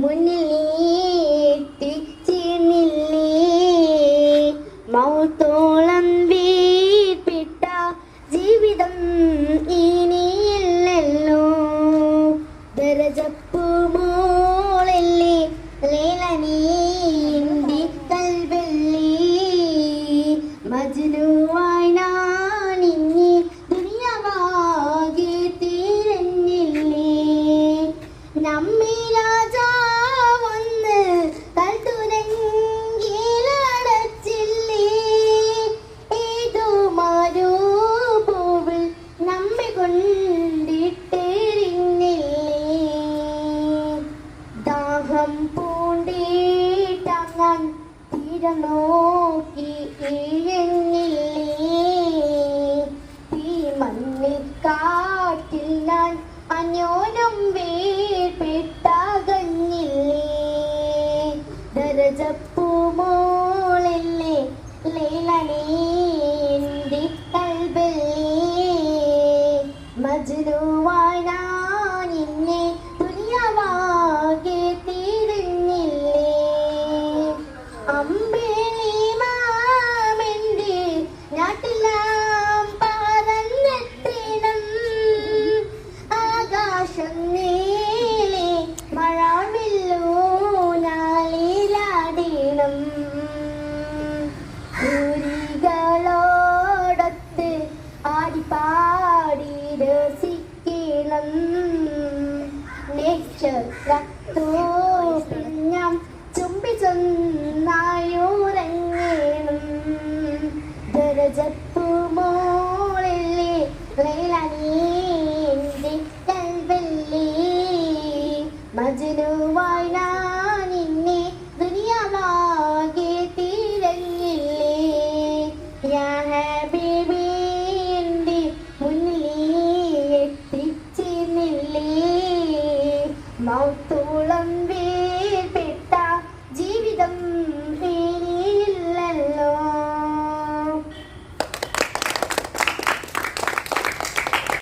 മുന്നിൽ എത്തിച്ചിരുന്നില്ലേ മൗത്തോളം വീർപ്പിട്ട ജീവിതം ഇനിയില്ലല്ലോ ദരജപ്പൂ മോളല്ലേ ലേലനീന്തി കൽവെള്ളി മജ്നുവായി നാനിന്നി ദുനിയാവാകെ തിരഞ്ഞില്ലേ നമ്മെ രാജാവൊന്ന് കൽത്തുരങ്കിലടച്ചില്ലേ ഏതോ മരുഭൂവിൽ നമ്മെ കൊണ്ടിട്ടെറിഞ്ഞില്ലേ ദാഹം പൂണ്ടിട്ടങ്ങാൻ തീരം നോക്കി ഇഴഞ്ഞില്ലേ ഈ മണ്ണിൽ കാട്ടിൽ ഞാൻ അന്യോനം വീർപ്പിട്ടകഞ്ഞില്ലേ ദരജപ്പൂ മോളല്ലേ ലേലനീന്തി കൽബില്ലേ മജ്നുവായി നാനിന്നെ ദുനിയാവാകെ തിരഞ്ഞില്ലേ അമ്പേലി മാമെന്റെ നാട്ടിലാം പറന്നെത്തണം ആകാശം നീളെ മഴവില്ലൂനാലിലാടണം ൂരികളോടൊത്ത് ആടിപ്പാടി രസിക്കണം നക്ഷത്രത്തോപ്പിഞ്ഞം ചുംബി ചെന്നായുറങ്ങണം ദരജപ്പൂ മോളല്ലേ ലേലനീന്തി കൽവെള്ളി മജ്നുവായി നാനിന്നെ ദുനിയാവാകെ തിരഞ്ഞില്ലേ യാ ഹബീബി എൻ്റെ മുന്നിൽ എത്തിച്ചിരുന്നില്ലേ മൗത്തോളം